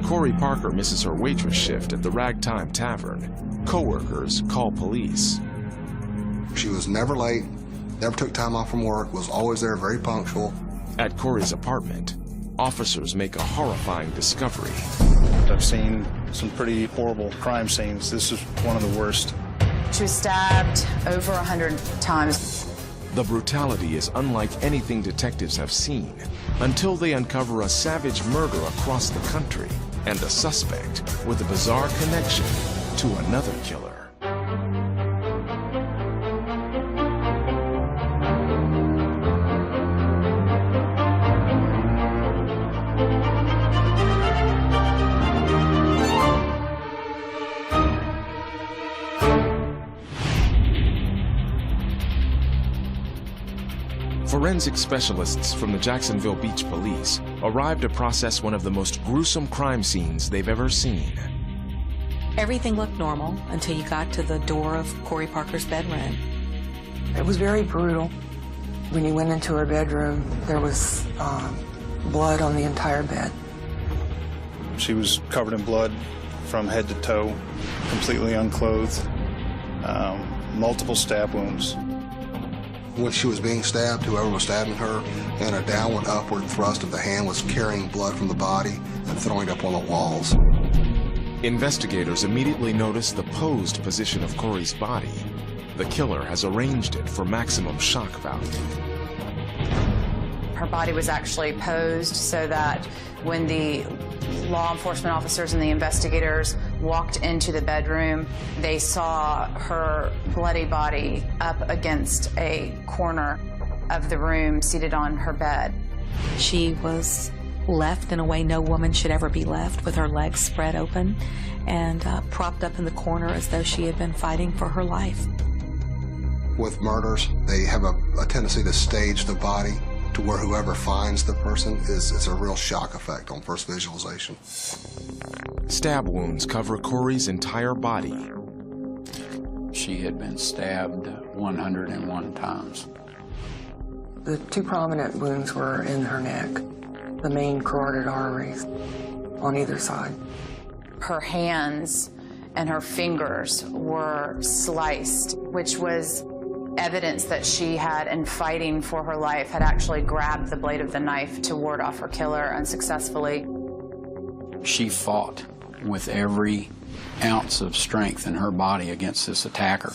Corey Parker misses her waitress shift at the Ragtime Tavern, coworkers call police. She was never late, never took time off from work, was always there, very punctual. At Corey's apartment, officers make a horrifying discovery. I've seen some pretty horrible crime scenes. This is one of the worst. She was stabbed over 100 times. The brutality is unlike anything detectives have seen until they uncover a savage murder across the country and a suspect with a bizarre connection to another killer. Forensic specialists from the Jacksonville Beach Police arrived to process one of the most gruesome crime scenes they've ever seen. Everything looked normal until you got to the door of Corey Parker's bedroom. It was very brutal. When you went into her bedroom, there was blood on the entire bed. She was covered in blood from head to toe, completely unclothed, multiple stab wounds. When she was being stabbed, whoever was stabbing her, and a downward, upward thrust of the hand was carrying blood from the body and throwing it up on the walls. Investigators immediately notice the posed position of Corey's body. The killer has arranged it for maximum shock value. Her body was actually posed so that when the law enforcement officers and the investigators walked into the bedroom, they saw her bloody body up against a corner of the room, seated on her bed. She was left in a way no woman should ever be left, with her legs spread open and propped up in the corner as though she had been fighting for her life. With murders, they have a tendency to stage the body to where whoever finds the person it's a real shock effect on first visualization. Stab wounds cover Corey's entire body. She had been stabbed 101 times. The two prominent wounds were in her neck, the main carotid arteries on either side. Her hands and her fingers were sliced, which was evidence that she had, in fighting for her life, had actually grabbed the blade of the knife to ward off her killer unsuccessfully. She fought with every ounce of strength in her body against this attacker.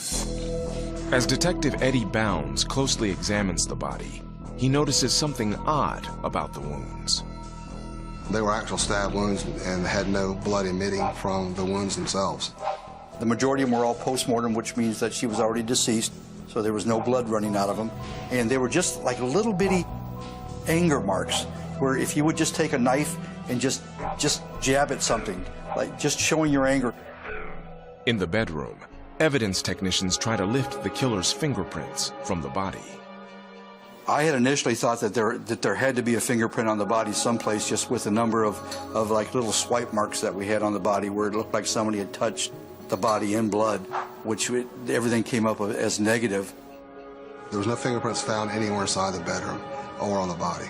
As Detective Eddie Bounds closely examines the body, he notices something odd about the wounds. They were actual stab wounds and had no blood emitting from the wounds themselves. The majority of them were all post-mortem, which means that she was already deceased, so there was no blood running out of them. And they were just like little bitty anger marks, where if you would just take a knife and just jab at something, like just showing your anger. In the bedroom, evidence technicians try to lift the killer's fingerprints from the body. I had initially thought that there had to be a fingerprint on the body someplace, just with a number of like little swipe marks that we had on the body where it looked like somebody had touched the body in blood, which everything came up as negative. There was no fingerprints found anywhere inside the bedroom or on the body.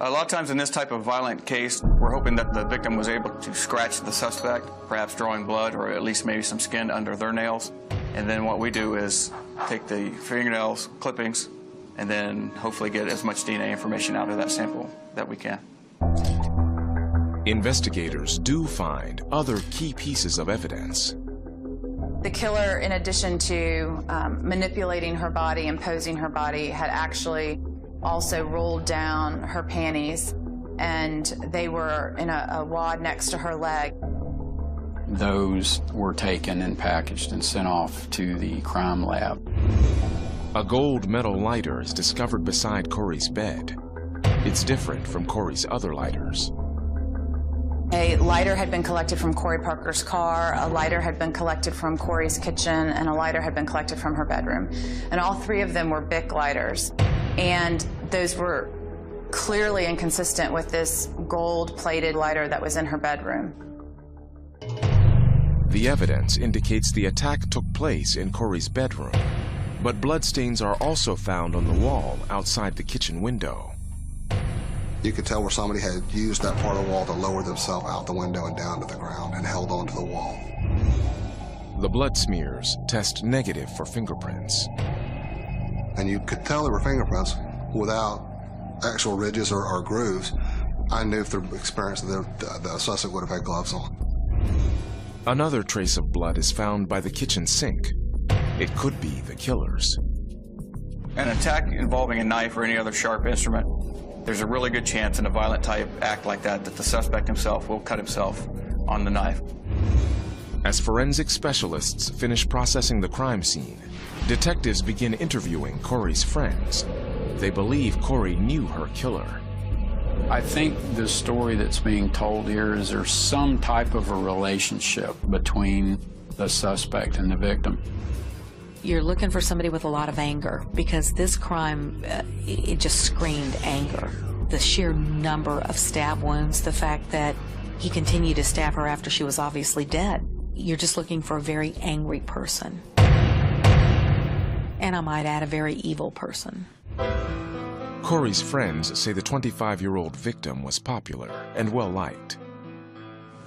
A lot of times in this type of violent case, we're hoping that the victim was able to scratch the suspect, perhaps drawing blood or at least maybe some skin under their nails. And then what we do is take the fingernails, clippings, and then hopefully get as much DNA information out of that sample that we can. Investigators do find other key pieces of evidence. The killer, in addition to manipulating her body and posing her body, had actually also rolled down her panties, and they were in a wad next to her leg. Those were taken and packaged and sent off to the crime lab. A gold metal lighter is discovered beside Corey's bed. It's different from Corey's other lighters. A lighter had been collected from Corey Parker's car, a lighter had been collected from Corey's kitchen, and a lighter had been collected from her bedroom. And all three of them were Bic lighters. And those were clearly inconsistent with this gold-plated lighter that was in her bedroom. The evidence indicates the attack took place in Corey's bedroom, but bloodstains are also found on the wall outside the kitchen window. You could tell where somebody had used that part of the wall to lower themselves out the window and down to the ground and held onto the wall. The blood smears test negative for fingerprints. And you could tell they were fingerprints without actual ridges or grooves. I knew if the experience the suspect would have had gloves on. Another trace of blood is found by the kitchen sink. It could be the killer's. An attack involving a knife or any other sharp instrument, there's a really good chance in a violent type act like that the suspect himself will cut himself on the knife. As forensic specialists finish processing the crime scene, detectives begin interviewing Corey's friends. They believe Corey knew her killer. I think the story that's being told here is there's some type of a relationship between the suspect and the victim. You're looking for somebody with a lot of anger, because this crime, it just screamed anger. The sheer number of stab wounds, the fact that he continued to stab her after she was obviously dead. You're just looking for a very angry person. And I might add, a very evil person. Corey's friends say the 25-year-old victim was popular and well-liked.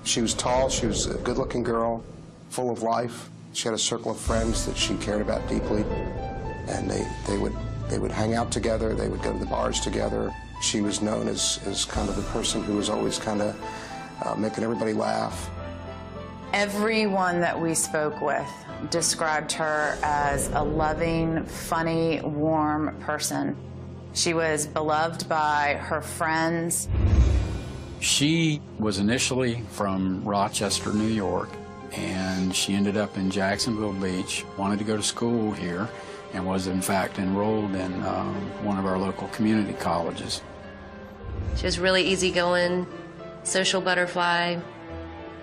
She was tall, she was a good-looking girl, full of life. She had a circle of friends that she cared about deeply, and they would hang out together, they would go to the bars together. She was known as kind of the person who was always kind of making everybody laugh. Everyone that we spoke with described her as a loving, funny, warm person. She was beloved by her friends. She was initially from Rochester, New York, and she ended up in Jacksonville Beach, wanted to go to school here, and was in fact enrolled in one of our local community colleges. She was really easygoing, social butterfly,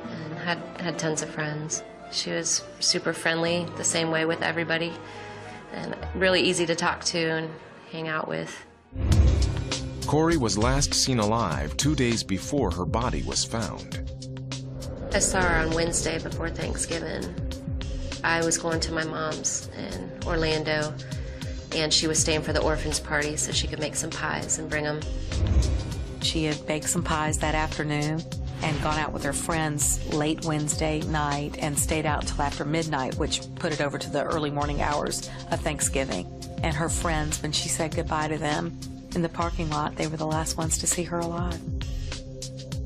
and had tons of friends. She was super friendly, the same way with everybody, and really easy to talk to and hang out with. Corey was last seen alive 2 days before her body was found. I saw her on Wednesday before Thanksgiving. I was going to my mom's in Orlando, and she was staying for the orphans party so she could make some pies and bring them. She had baked some pies that afternoon and gone out with her friends late Wednesday night and stayed out until after midnight, which put it over to the early morning hours of Thanksgiving. And her friends, when she said goodbye to them in the parking lot, they were the last ones to see her alive.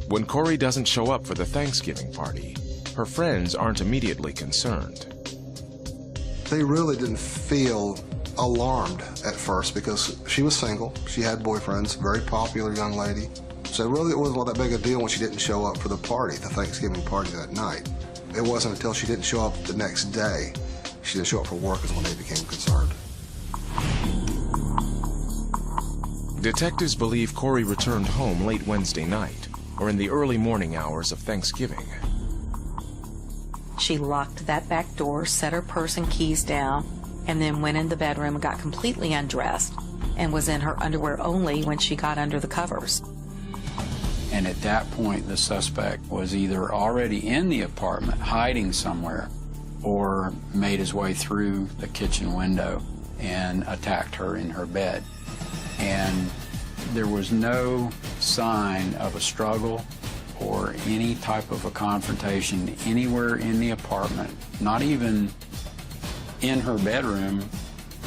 When Corey doesn't show up for the Thanksgiving party, her friends aren't immediately concerned. They really didn't feel alarmed at first because she was single, she had boyfriends, very popular young lady. So really it wasn't that big a deal when she didn't show up for the party, the Thanksgiving party that night. It wasn't until she didn't show up the next day, she didn't show up for work, is when they became concerned. Detectives believe Corey returned home late Wednesday night, or in the early morning hours of Thanksgiving. She locked that back door, set her purse and keys down, and then went in the bedroom and got completely undressed and was in her underwear only when she got under the covers. And at that point, the suspect was either already in the apartment, hiding somewhere, or made his way through the kitchen window and attacked her in her bed. And there was no sign of a struggle or any type of a confrontation anywhere in the apartment, not even in her bedroom.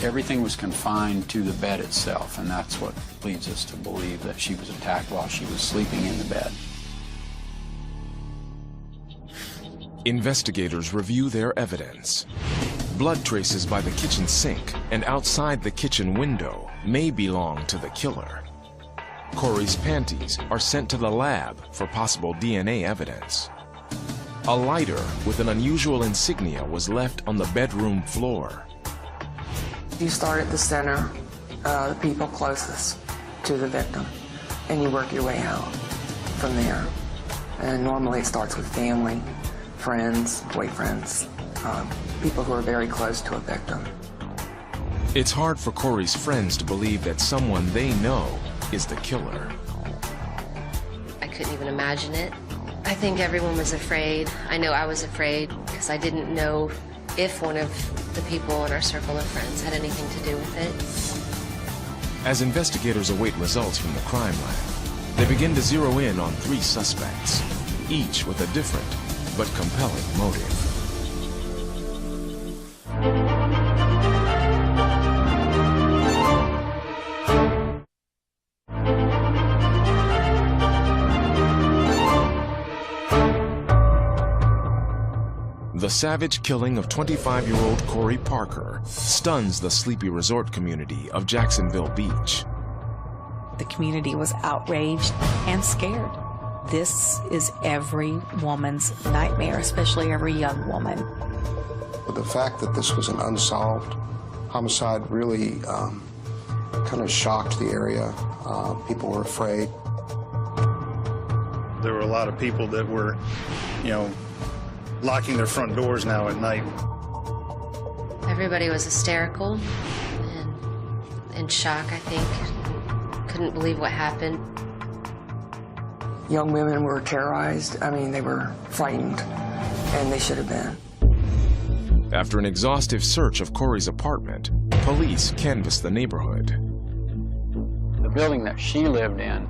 Everything was confined to the bed itself, and that's what leads us to believe that she was attacked while she was sleeping in the bed. Investigators review their evidence. Blood traces by the kitchen sink and outside the kitchen window may belong to the killer. Corey's panties are sent to the lab for possible DNA evidence. A lighter with an unusual insignia was left on the bedroom floor. You start at the center, the people closest to the victim, and you work your way out from there. And normally it starts with family, friends, boyfriends, people who are very close to a victim. It's hard for Corey's friends to believe that someone they know is the killer. I couldn't even imagine it. I think everyone was afraid. I know I was afraid because I didn't know if one of the people in our circle of friends had anything to do with it. As investigators await results from the crime lab, They begin to zero in on 3 suspects, each with a different but compelling motive. The savage killing of 25-year-old Corey Parker stuns the sleepy resort community of Jacksonville Beach. The community was outraged and scared. This is every woman's nightmare, especially every young woman. The fact that this was an unsolved homicide really kind of shocked the area. People were afraid. There were a lot of people that were, locking their front doors now at night. Everybody was hysterical and in shock, I think. Couldn't believe what happened. Young women were terrorized. I mean, they were frightened, and they should have been. After an exhaustive search of Corey's apartment, police canvassed the neighborhood. The building that she lived in,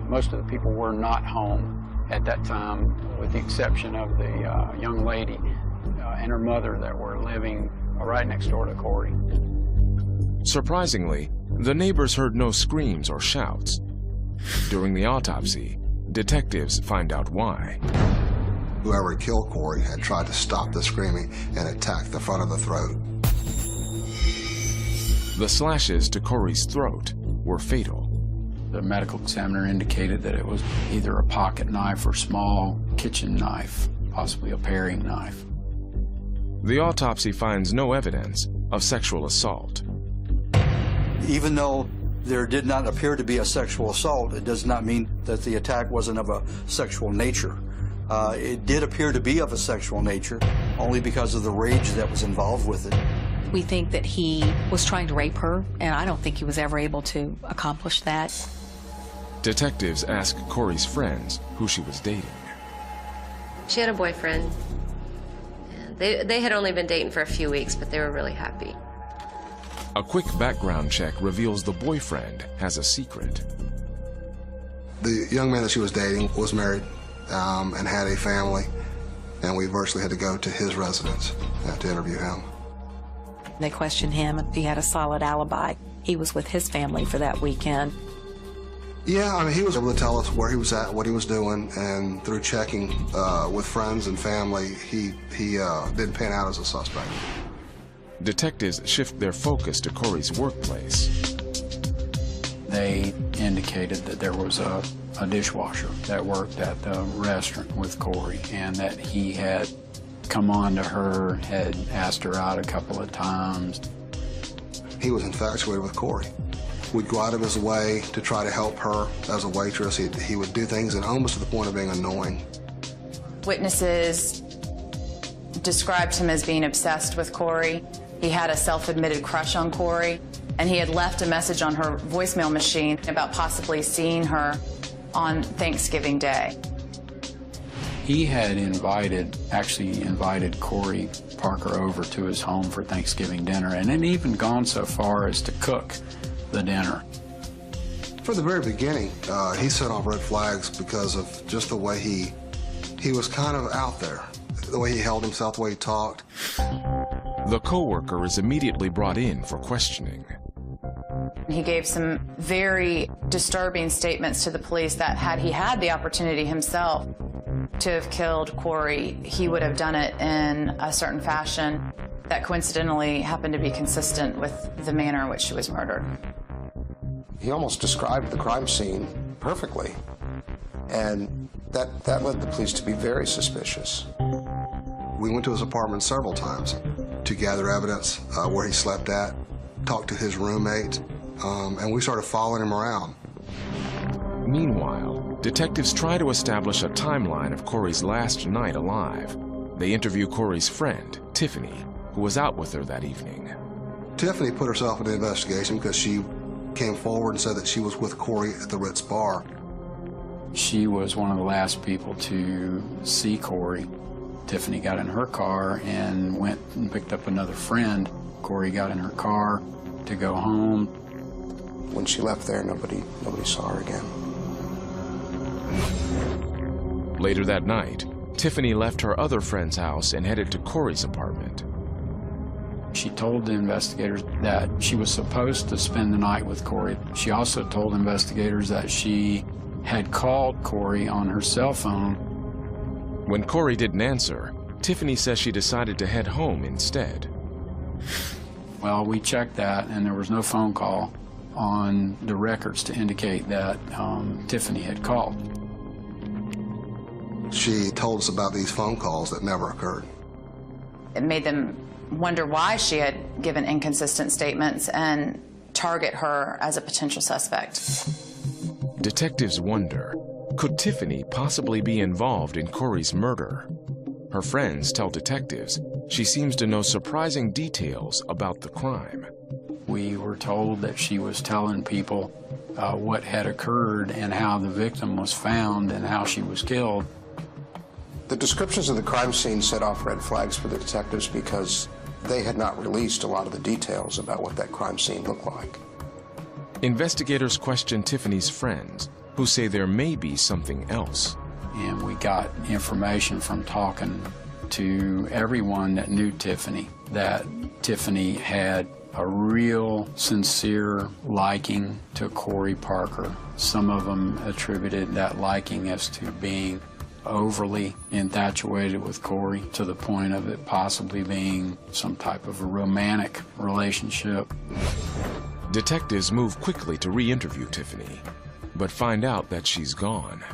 most of the people were not home at that time, with the exception of the young lady and her mother that were living right next door to Corey. Surprisingly, the neighbors heard no screams or shouts. During the autopsy, detectives find out why. Whoever had killed Corey had tried to stop the screaming and attacked the front of the throat. The slashes to Corey's throat were fatal. The medical examiner indicated that it was either a pocket knife or small kitchen knife, possibly a paring knife. The autopsy finds no evidence of sexual assault. Even though there did not appear to be a sexual assault, it does not mean that the attack wasn't of a sexual nature. It did appear to be of a sexual nature, only because of the rage that was involved with it. We think that he was trying to rape her, and I don't think he was ever able to accomplish that. Detectives ask Corey's friends who she was dating. She had a boyfriend. They had only been dating for a few weeks, but they were really happy. A quick background check reveals the boyfriend has a secret. The young man that she was dating was married and had a family, and we virtually had to go to his residence to interview him. They questioned him, and he had a solid alibi. He was with his family for that weekend. Yeah, I mean, he was able to tell us where he was at, what he was doing, and through checking with friends and family, he didn't pan out as a suspect. Detectives shift their focus to Corey's workplace. They indicated that there was a dishwasher that worked at the restaurant with Corey, and that he had come on to her, had asked her out a couple of times. He was infatuated with Corey. Would go out of his way to try to help her as a waitress. He would do things and almost to the point of being annoying. Witnesses described him as being obsessed with Corey. He had a self-admitted crush on Corey, and he had left a message on her voicemail machine about possibly seeing her on Thanksgiving Day. He had actually invited Corey Parker over to his home for Thanksgiving dinner, and had even gone so far as to cook the dinner. For the very beginning, he set off red flags because of just the way he was kind of out there, the way he held himself, the way he talked. The co-worker is immediately brought in for questioning. He gave some very disturbing statements to the police that had he had the opportunity himself to have killed Corey, he would have done it in a certain fashion that coincidentally happened to be consistent with the manner in which she was murdered. He almost described the crime scene perfectly, and that led the police to be very suspicious. We went to his apartment several times to gather evidence where he slept at, talked to his roommate, and we started following him around. Meanwhile, detectives try to establish a timeline of Corey's last night alive. They interview Corey's friend, Tiffany, who was out with her that evening. Tiffany put herself in the investigation because she came forward and said that she was with Corey at the Ritz bar. She was one of the last people to see Corey. Tiffany got in her car and went and picked up another friend. Corey got in her car to go home. When she left there, nobody saw her again. Later that night, Tiffany left her other friend's house and headed to Corey's apartment. She told the investigators that she was supposed to spend the night with Corey. She also told investigators that she had called Corey on her cell phone. When Corey didn't answer, Tiffany says she decided to head home instead. Well, we checked that, and there was no phone call on the records to indicate that Tiffany had called. She told us about these phone calls that never occurred. It made them wonder why she had given inconsistent statements and target her as a potential suspect. Detectives wonder, could Tiffany possibly be involved in Corey's murder? Her friends tell detectives she seems to know surprising details about the crime. We were told that she was telling people what had occurred and how the victim was found and how she was killed. The descriptions of the crime scene set off red flags for the detectives because they had not released a lot of the details about what that crime scene looked like. Investigators question Tiffany's friends, who say there may be something else. And we got information from talking to everyone that knew Tiffany, that Tiffany had a real sincere liking to Corey Parker. Some of them attributed that liking as to being overly infatuated with Corey to the point of it possibly being some type of a romantic relationship. Detectives move quickly to re-interview Tiffany, but find out that she's gone.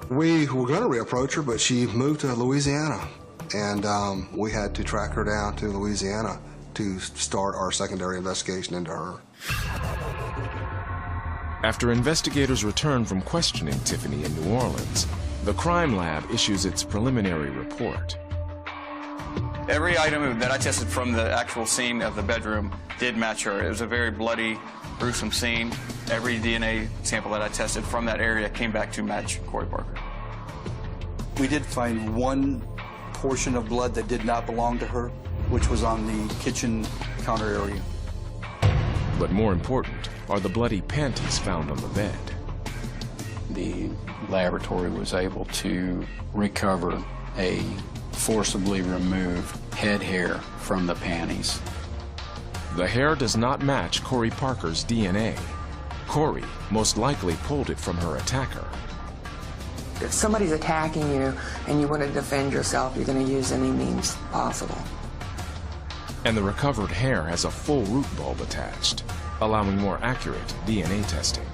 We were going to reapproach her, but she moved to Louisiana, and we had to track her down to Louisiana to start our secondary investigation into her. After investigators return from questioning Tiffany in New Orleans, the crime lab issues its preliminary report. Every item that I tested from the actual scene of the bedroom did match her. It was a very bloody, gruesome scene. Every DNA sample that I tested from that area came back to match Corey Parker. We did find one portion of blood that did not belong to her, which was on the kitchen counter area. But more important are the bloody panties found on the bed. The laboratory was able to recover a forcibly removed head hair from the panties. The hair does not match Corey Parker's DNA. Corey most likely pulled it from her attacker. If somebody's attacking you and you want to defend yourself, you're going to use any means possible. And the recovered hair has a full root bulb attached, allowing more accurate DNA testing.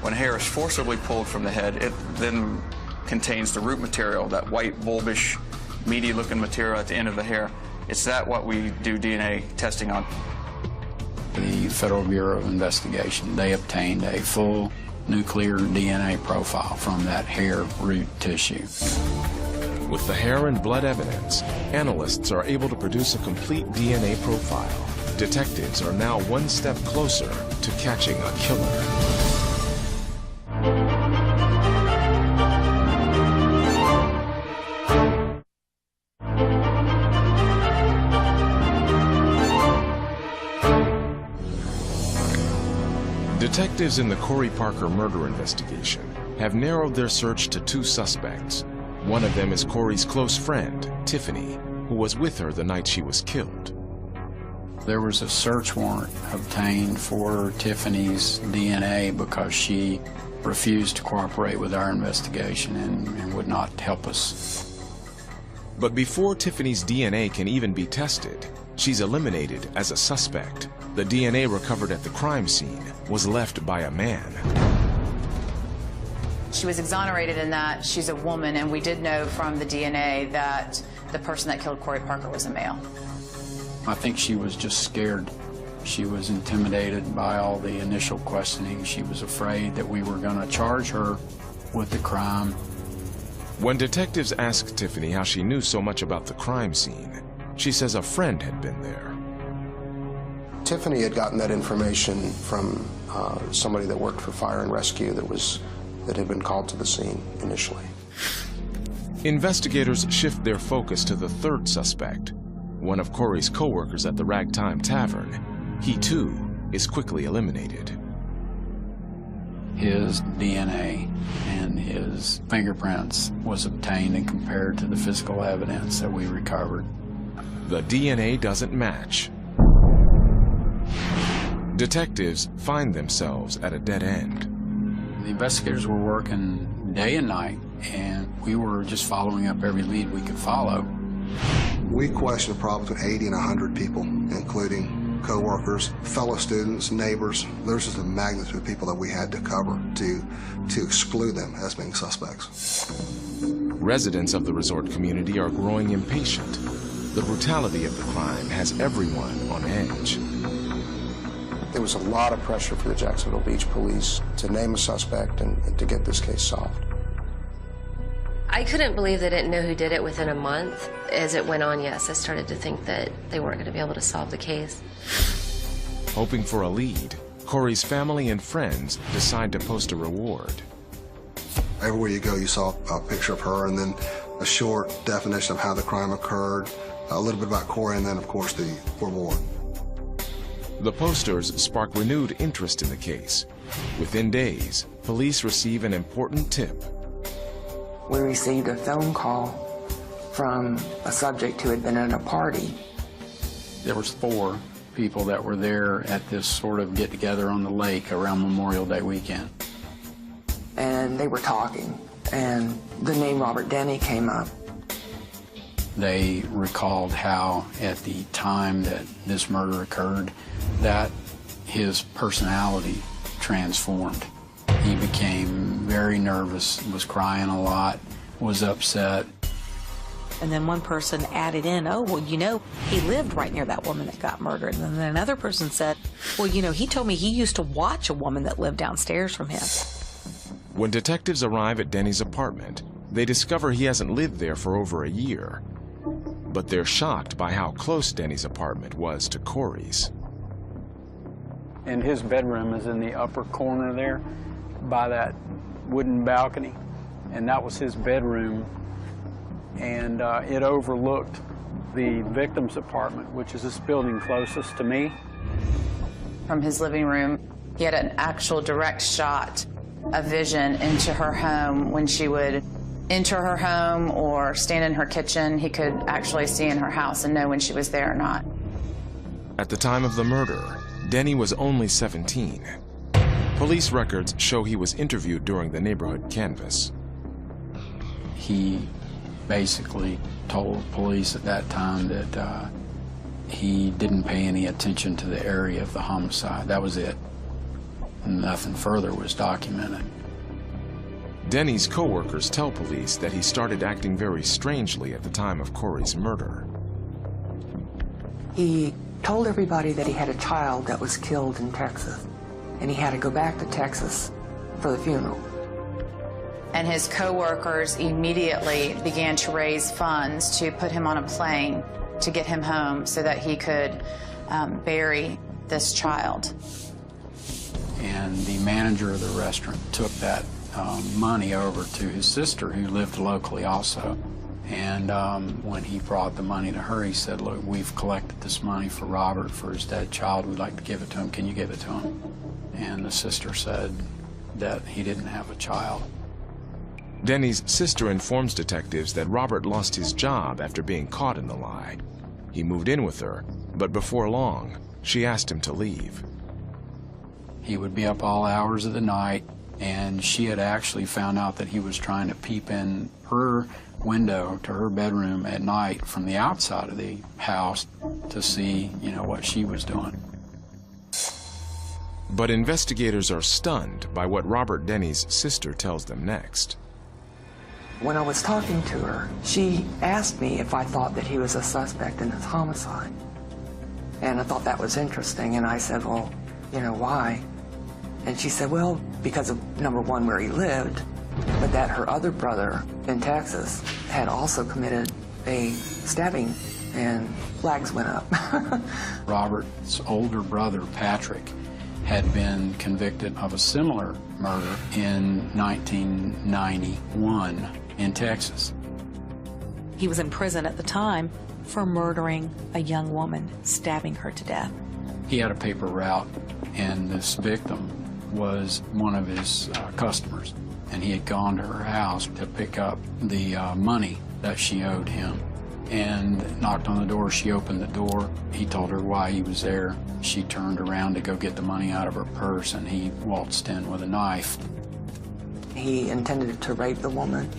When hair is forcibly pulled from the head, it then contains the root material, that white, bulbish, meaty-looking material at the end of the hair. It's that what we do DNA testing on. The Federal Bureau of Investigation, they obtained a full nuclear DNA profile from that hair root tissue. With the hair and blood evidence, analysts are able to produce a complete DNA profile. Detectives are now one step closer to catching a killer. Detectives in the Corey Parker murder investigation have narrowed their search to two suspects. One of them is Corey's close friend, Tiffany, who was with her the night she was killed. There was a search warrant obtained for Tiffany's DNA because she refused to cooperate with our investigation and would not help us. But before Tiffany's DNA can even be tested, she's eliminated as a suspect. The DNA recovered at the crime scene was left by a man. She was exonerated in that she's a woman, and we did know from the DNA that the person that killed Corey Parker was a male. I think she was just scared. She was intimidated by all the initial questioning. She was afraid that we were going to charge her with the crime. When detectives asked Tiffany how she knew so much about the crime scene, she says a friend had been there. Tiffany had gotten that information from somebody that worked for fire and rescue that had been called to the scene initially. Investigators shift their focus to the third suspect, one of Corey's co-workers at the Ragtime Tavern. He too is quickly eliminated. his DNA and his fingerprints was obtained and compared to the physical evidence that we recovered. The DNA doesn't match. Detectives find themselves at a dead end. The investigators were working day and night, and we were just following up every lead we could follow. We questioned probably between 80 and 100 people, including co-workers, fellow students, neighbors. There's just a magnitude of people that we had to cover to exclude them as being suspects. Residents of the resort community are growing impatient. The brutality of the crime has everyone on edge. There was a lot of pressure for the Jacksonville Beach police to name a suspect and to get this case solved. I couldn't believe they didn't know who did it within a month. As it went on, yes, I started to think that they weren't going to be able to solve the case. Hoping for a lead, Corey's family and friends decide to post a reward. Everywhere you go, you saw a picture of her and then a short definition of how the crime occurred, a little bit about Corey, and then, of course, the reward. The posters spark renewed interest in the case. Within days, police receive an important tip. We received a phone call from a subject who had been at a party. There was 4 people that were there at this sort of get-together on the lake around Memorial Day weekend. And they were talking, and the name Robert Denny came up. They recalled how at the time that this murder occurred, that his personality transformed. He became very nervous, was crying a lot, was upset. And then one person added in, oh, well, you know, he lived right near that woman that got murdered. And then another person said, well, you know, he told me he used to watch a woman that lived downstairs from him. When detectives arrive at Denny's apartment, they discover he hasn't lived there for over a year. But they're shocked by how close Denny's apartment was to Corey's. And his bedroom is in the upper corner there by that wooden balcony. And that was his bedroom. And it overlooked the victim's apartment, which is this building closest to me. From his living room, he had an actual direct shot, a vision into her home. When she would enter her home or stand in her kitchen, he could actually see in her house and know when she was there or not. At the time of the murder, Denny was only 17. Police records show he was interviewed during the neighborhood canvass. He basically told police at that time that he didn't pay any attention to the area of the homicide. That was it. Nothing further was documented. Denny's co-workers tell police that he started acting very strangely at the time of Corey's murder. He told everybody that he had a child that was killed in Texas, and he had to go back to Texas for the funeral. And his co-workers immediately began to raise funds to put him on a plane to get him home so that he could bury this child. And the manager of the restaurant took that money over to his sister, who lived locally also. And when he brought the money to her, he said, look, we've collected this money for Robert for his dead child. We'd like to give it to him. Can you give it to him? And the sister said that he didn't have a child. Denny's sister informs detectives that Robert lost his job after being caught in the lie. He moved in with her, but before long, she asked him to leave. He would be up all hours of the night, and she had actually found out that he was trying to peep in her window to her bedroom at night from the outside of the house to see, you know, what she was doing. But investigators are stunned by what Robert Denny's sister tells them next. When I was talking to her, she asked me if I thought that he was a suspect in this homicide. And I thought that was interesting, and I said, well, you know, why? And she said, well, because of, number one, where he lived, but that her other brother in Texas had also committed a stabbing, and flags went up. Robert's older brother, Patrick, had been convicted of a similar murder in 1991 in Texas. He was in prison at the time for murdering a young woman, stabbing her to death. He had a paper route, and this victim was one of his customers, and he had gone to her house to pick up the money that she owed him, and knocked on the door. She opened the door. He told her why he was there. She turned around to go get the money out of her purse, and he waltzed in with a knife. He intended to rape the woman,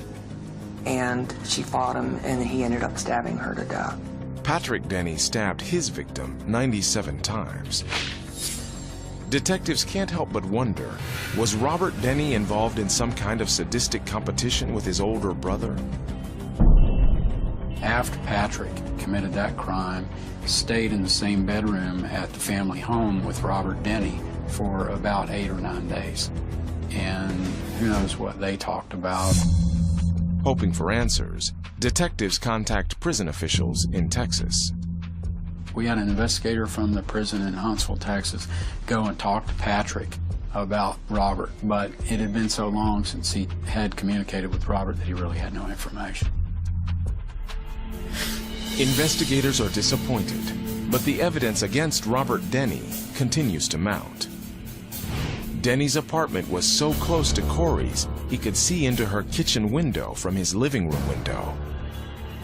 and she fought him, and he ended up stabbing her to death. Patrick Denny stabbed his victim 97 times. Detectives can't help but wonder, was Robert Denny involved in some kind of sadistic competition with his older brother? After Patrick committed that crime, stayed in the same bedroom at the family home with Robert Denny for about 8 or 9 days. And who knows what they talked about. Hoping for answers, detectives contact prison officials in Texas. We had an investigator from the prison in Huntsville, Texas, go and talk to Patrick about Robert, but it had been so long since he had communicated with Robert that he really had no information. Investigators are disappointed, but the evidence against Robert Denny continues to mount. Denny's apartment was so close to Corey's, he could see into her kitchen window from his living room window.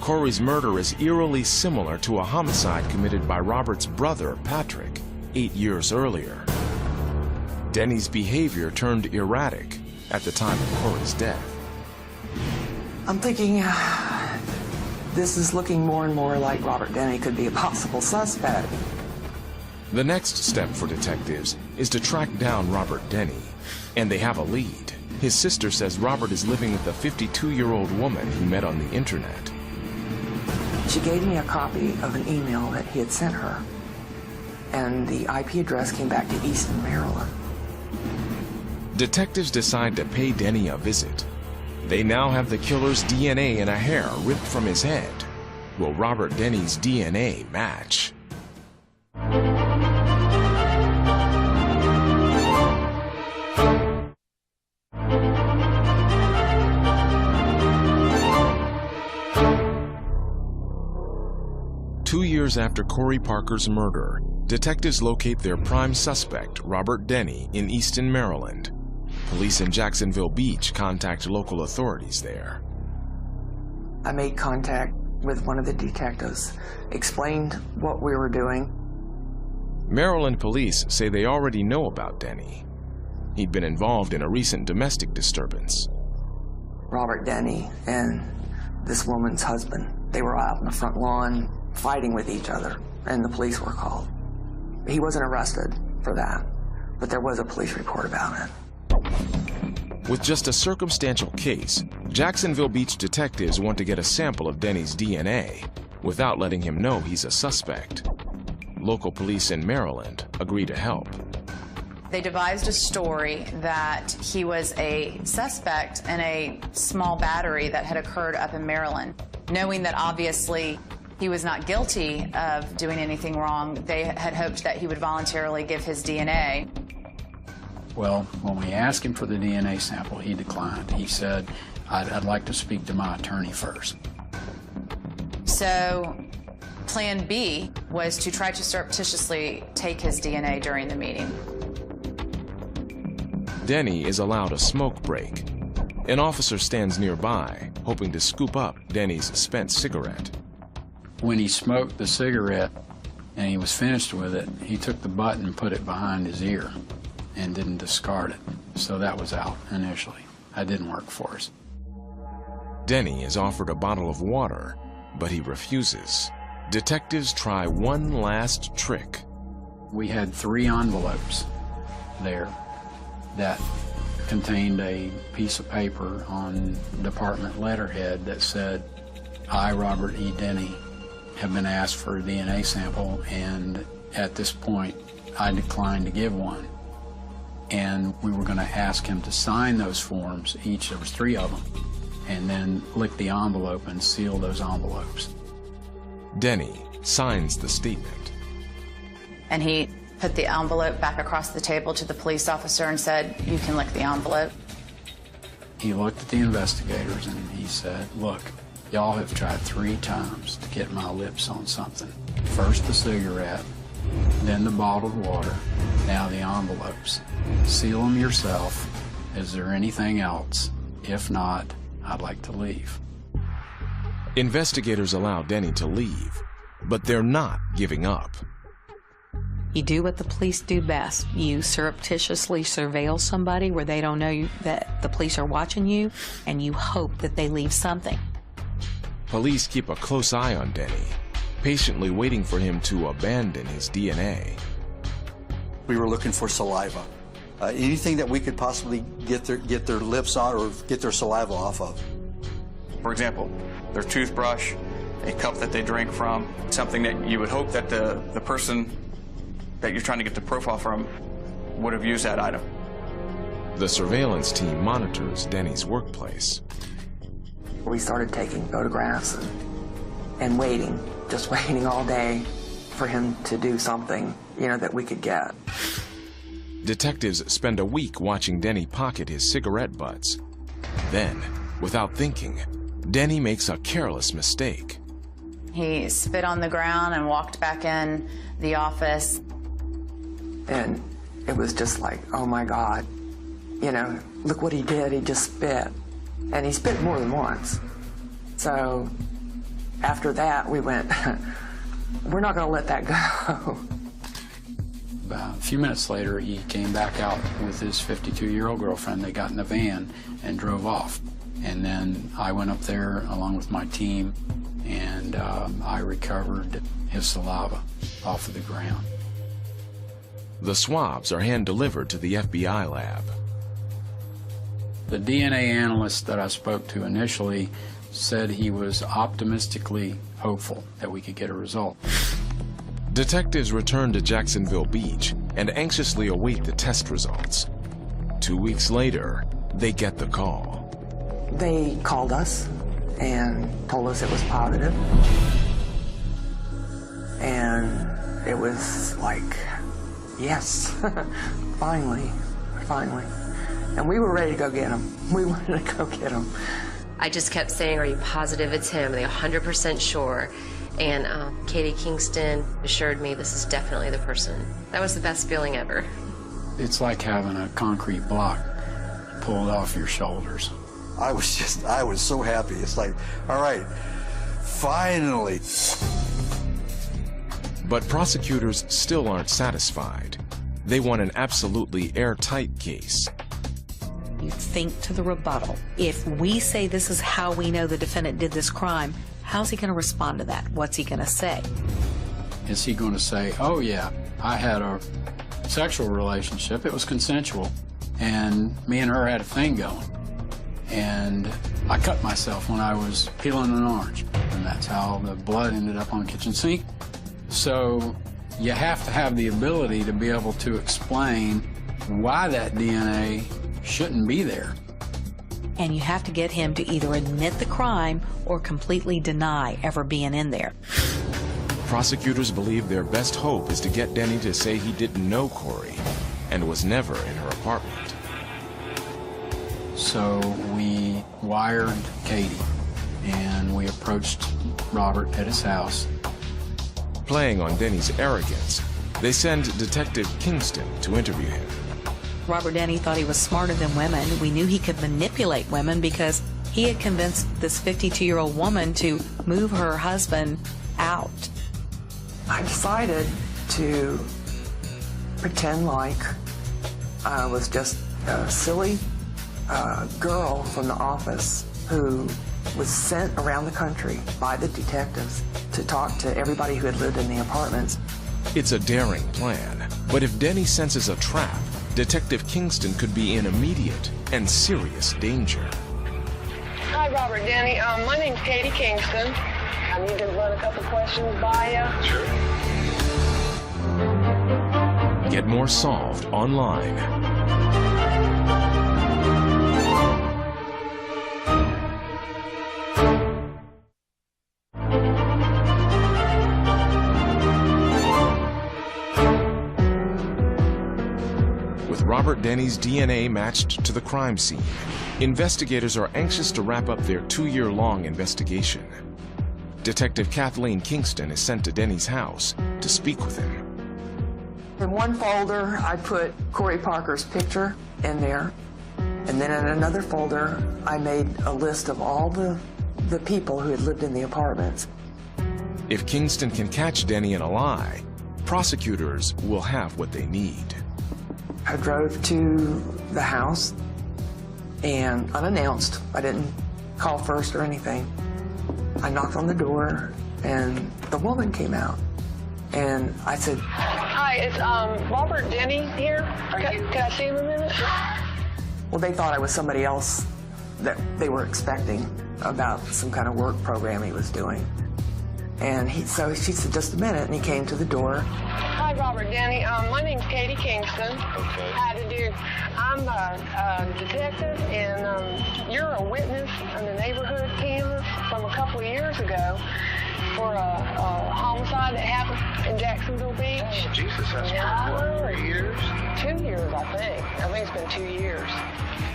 Corey's murder is eerily similar to a homicide committed by Robert's brother, Patrick, 8 years earlier. Denny's behavior turned erratic at the time of Corey's death. I'm thinking this is looking more and more like Robert Denny could be a possible suspect. The next step for detectives is to track down Robert Denny, and they have a lead. His sister says Robert is living with a 52-year-old woman he met on the internet. She gave me a copy of an email that he had sent her, and the IP address came back to Easton, Maryland. Detectives decide to pay Denny a visit. They now have the killer's DNA in a hair ripped from his head. Will Robert Denny's DNA match? Two years after Corey Parker's murder, detectives locate their prime suspect, Robert Denny, in Easton, Maryland. Police in Jacksonville Beach contact local authorities there. I made contact with one of the detectives, explained what we were doing. Maryland police say they already know about Denny. He'd been involved in a recent domestic disturbance. Robert Denny and this woman's husband, they were out on the front lawn fighting with each other, and the police were called. He wasn't arrested for that, but there was a police report about it. With just a circumstantial case, Jacksonville Beach detectives want to get a sample of Denny's DNA without letting him know he's a suspect. Local police in Maryland agree to help. They devised a story that he was a suspect in a small battery that had occurred up in Maryland. Knowing that obviously he was not guilty of doing anything wrong, they had hoped that he would voluntarily give his DNA. Well, when we asked him for the DNA sample, he declined. He said, I'd like to speak to my attorney first. So plan B was to try to surreptitiously take his DNA during the meeting. Denny is allowed a smoke break. An officer stands nearby, hoping to scoop up Denny's spent cigarette. When he smoked the cigarette and he was finished with it, he took the butt and put it behind his ear and didn't discard it. So that was out initially. That didn't work for us. Denny is offered a bottle of water, but he refuses. Detectives try one last trick. We had 3 envelopes there that contained a piece of paper on department letterhead that said, I, Robert E. Denny, have been asked for a DNA sample, and at this point, I declined to give one. And we were going to ask him to sign those forms, each, there was 3 of them, and then lick the envelope and seal those envelopes. Denny signs the statement. And he put the envelope back across the table to the police officer and said, you can lick the envelope. He looked at the investigators and he said, look, y'all have tried 3 times to get my lips on something. First the cigarette, then the bottled water, now of the envelopes. Seal them yourself. Is there anything else? If not, I'd like to leave. Investigators allow Denny to leave, but they're not giving up. You do what the police do best. You surreptitiously surveil somebody where they don't know that the police are watching you, and you hope that they leave something. Police keep a close eye on Denny, patiently waiting for him to abandon his DNA. We were looking for saliva. Anything that we could possibly get their lips on or get their saliva off of. For example, their toothbrush, a cup that they drink from, something that you would hope that the person that you're trying to get the profile from would have used that item. The surveillance team monitors Denny's workplace. We started taking photographs and waiting, just waiting all day for him to do something, that we could get. Detectives spend a week watching Denny pocket his cigarette butts. Then, without thinking, Denny makes a careless mistake. He spit on the ground and walked back in the office. And it was just like, oh my God, look what he did, he just spit. And he spit more than once. So after that, we went, we're not gonna let that go. About a few minutes later, he came back out with his 52-year-old girlfriend. They got in the van and drove off. And then I went up there along with my team, and I recovered his saliva off of the ground. The swabs are hand-delivered to the FBI lab. The DNA analyst that I spoke to initially said he was optimistically hopeful that we could get a result. Detectives return to Jacksonville Beach and anxiously await the test results. 2 weeks later, they get the call. They called us and told us it was positive. And it was like, yes, finally. And we were ready to go get him. We wanted to go get him. I just kept saying, are you positive it's him? Are they 100% sure? And Katie Kingston assured me this is definitely the person. That was the best feeling ever. It's like having a concrete block pulled off your shoulders. I was so happy. It's like, all right, finally. But prosecutors still aren't satisfied. They want an absolutely airtight case. You think to the rebuttal. If we say this is how we know the defendant did this crime, how's he going to respond to that? What's he going to say? Is he going to say, oh yeah, I had a sexual relationship, it was consensual, and me and her had a thing going, and I cut myself when I was peeling an orange, and that's how the blood ended up on the kitchen sink. So you have to have the ability to be able to explain why that DNA shouldn't be there. And you have to get him to either admit the crime or completely deny ever being in there. Prosecutors believe their best hope is to get Denny to say he didn't know Corey and was never in her apartment. So we wired Katie, and we approached Robert at his house. Playing on Denny's arrogance, they send Detective Kingston to interview him. Robert Denny thought he was smarter than women. We knew he could manipulate women because he had convinced this 52-year-old woman to move her husband out. I decided to pretend like I was just a silly girl from the office who was sent around the country by the detectives to talk to everybody who had lived in the apartments. It's a daring plan, but if Denny senses a trap, Detective Kingston could be in immediate and serious danger. Hi, Robert Denny. My name's Katie Kingston. I need to run a couple questions by you. Sure. Get more solved online. Robert Denny's DNA matched to the crime scene, investigators are anxious to wrap up their 2-year-long investigation. Detective Kathleen Kingston is sent to Denny's house to speak with him. In one folder, I put Corey Parker's picture in there. And then in another folder, I made a list of all the people who had lived in the apartments. If Kingston can catch Denny in a lie, prosecutors will have what they need. I drove to the house, and unannounced, I didn't call first or anything. I knocked on the door, and the woman came out. And I said, Hi, it's Robert Denny here. Can I see him a minute? well, they thought I was somebody else that they were expecting about some kind of work program he was doing. And so she said, just a minute, and he came to the door. Hi, Robert Denny. My name's Katie Kingston. Okay. How do you do? I'm a detective, and you're a witness in the neighborhood canvas from a couple of years ago for a homicide that happened in Jacksonville Beach. Oh, Jesus, that's what, 3 years? 2 years, I think. I think it's been 2 years.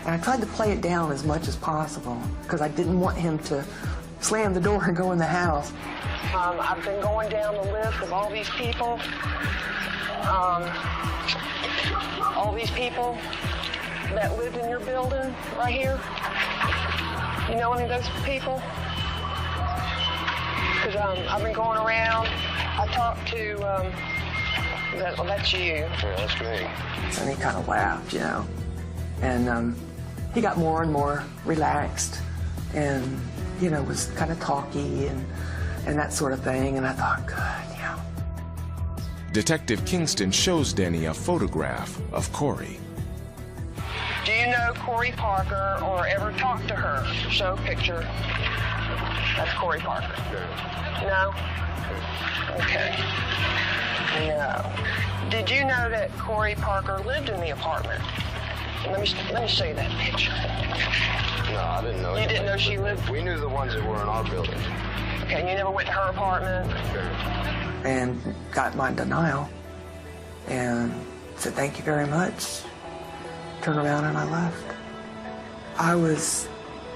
And I tried to play it down as much as possible because I didn't want him to slam the door and go in the house. I've been going down the list of all these people. All these people that lived in your building right here. You know any of those people? Because I've been going around. I talked to, well, that's you. Yeah, that's great. And he kind of laughed, you know. And he got more and more relaxed and, you know, was kind of talky and that sort of thing. And I thought, good, yeah. Detective Kingston shows Denny a photograph of Corey. Do you know Corey Parker or ever talked to her? Show picture. That's Corey Parker. No? Okay. No. Did you know that Corey Parker lived in the apartment? Let me show you that picture. No, I didn't know. You didn't know she lived? We knew the ones that were in our building. Okay, you never went to her apartment? And got my denial and said, thank you very much. Turned around and I left. I was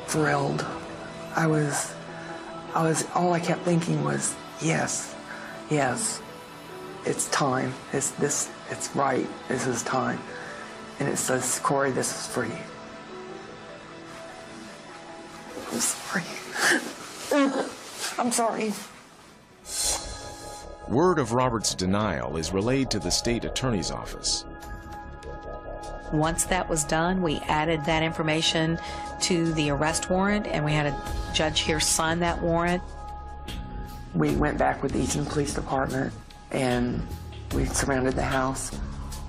thrilled. I was, all I kept thinking was, yes, it's time. It's right, this is time. And it says, Corey, this is for you. I'm sorry. I'm sorry. Word of Robert's denial is relayed to the state attorney's office. Once that was done, we added that information to the arrest warrant, and we had a judge here sign that warrant. We went back with the Easton Police Department, and we surrounded the house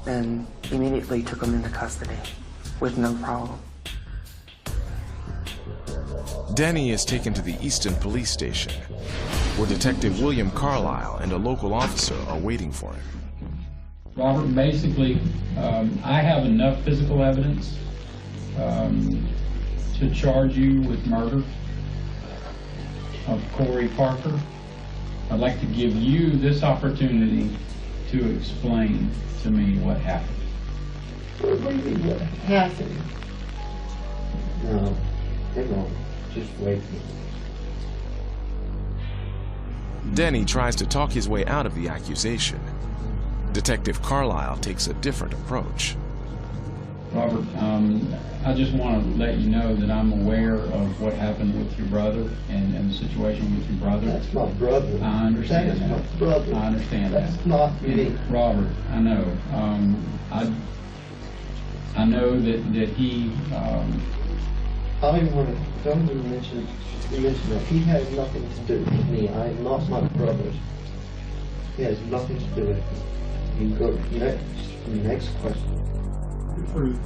and immediately took him into custody with no problem. Denny is taken to the Easton Police Station, where Detective William Carlisle and a local officer are waiting for him. Robert, basically, I have enough physical evidence to charge you with murder of Corey Parker. I'd like to give you this opportunity to explain to me what happened. What do you mean what happened? No, hang on. Just wait. Denny tries to talk his way out of the accusation. Detective Carlisle takes a different approach. Robert, I just want to let you know that I'm aware of what happened with your brother and the situation with your brother. That's my brother. I understand that. That is my brother. I understand That's that. not me. Robert, I know. I know that he... I want to mention that he has nothing to do with me. I am not my brother. He has nothing to do with me. You go next question.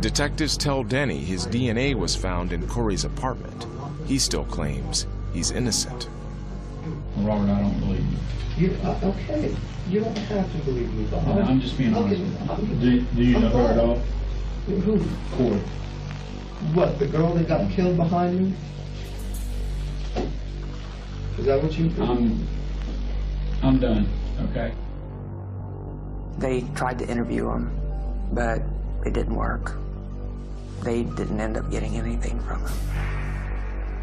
Detectives tell Denny his DNA was found in Corey's apartment. He still claims he's innocent. Robert, I don't believe you. Okay, you don't have to believe me, but I'm just being honest with you. Do you know her at all? Who? Corey. What, the girl that got killed behind me? Is that what you do? I'm done, okay? They tried to interview him, but it didn't work. They didn't end up getting anything from him.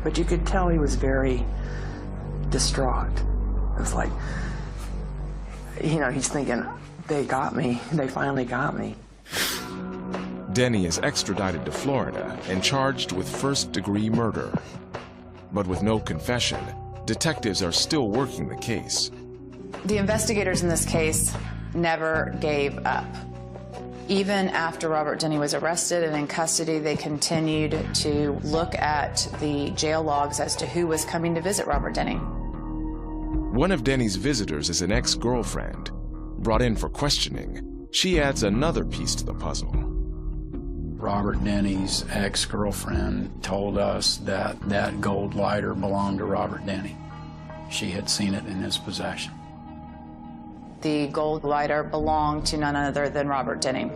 But you could tell he was very distraught. It was like, you know, he's thinking, They got me. They finally got me. Denny is extradited to Florida and charged with first-degree murder. But with no confession, detectives are still working the case. The investigators in this case never gave up. Even after Robert Denny was arrested and in custody, they continued to look at the jail logs as to who was coming to visit Robert Denny. One of Denny's visitors is an ex-girlfriend. Brought in for questioning, she adds another piece to the puzzle. Robert Denny's ex-girlfriend told us that that gold lighter belonged to Robert Denny. She had seen it in his possession. The gold lighter belonged to none other than Robert Denny.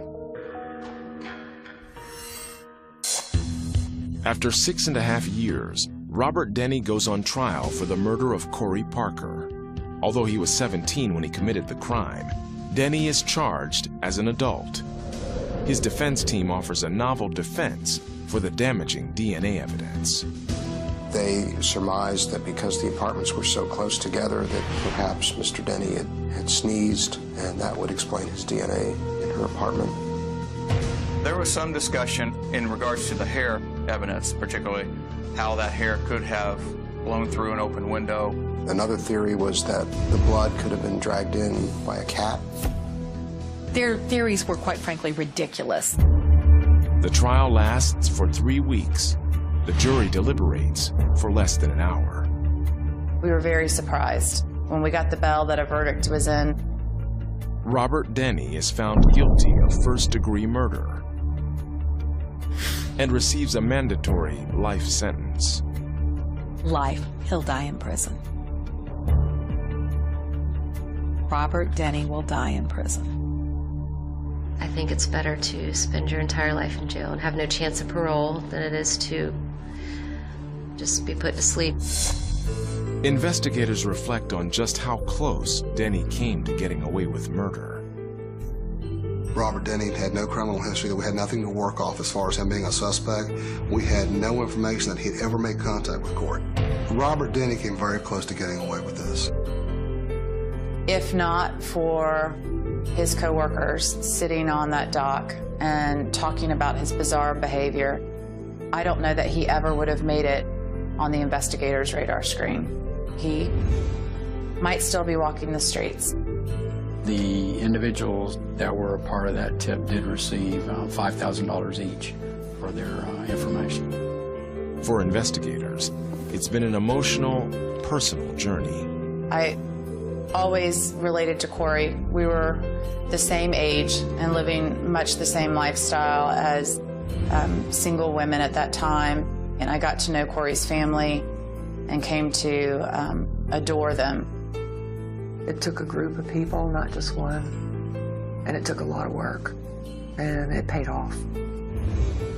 After 6.5 years, Robert Denny goes on trial for the murder of Corey Parker. Although he was 17 when he committed the crime, Denny is charged as an adult. His defense team offers a novel defense for the damaging DNA evidence. They surmised that because the apartments were so close together that perhaps Mr. Denny had sneezed, and that would explain his DNA in her apartment. There was some discussion in regards to the hair evidence, particularly how that hair could have blown through an open window. Another theory was that the blood could have been dragged in by a cat. Their theories were quite frankly ridiculous. The trial lasts for 3 weeks. The jury deliberates for less than an hour. We were very surprised when we got the bell that a verdict was in. Robert Denny is found guilty of first-degree murder and receives a mandatory life sentence. Life. He'll die in prison. Robert Denny will die in prison. I think it's better to spend your entire life in jail and have no chance of parole than it is to just be put to sleep. Investigators reflect on just how close Denny came to getting away with murder. Robert Denny had no criminal history. We had nothing to work off as far as him being a suspect. We had no information that he'd ever made contact with Corey. Robert Denny came very close to getting away with this. If not for his coworkers sitting on that dock and talking about his bizarre behavior, I don't know that he ever would have made it on the investigators' radar screen. He might still be walking the streets. The individuals that were a part of that tip did receive $5,000 each for their information. For investigators, it's been an emotional, personal journey. I always related to Corey. We were the same age and living much the same lifestyle as single women at that time. And I got to know Corey's family and came to adore them. It took a group of people, not just one, and it took a lot of work, and it paid off.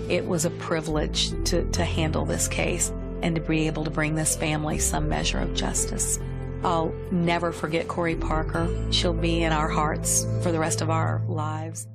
It was a privilege to handle this case and to be able to bring this family some measure of justice. I'll never forget Corey Parker. She'll be in our hearts for the rest of our lives.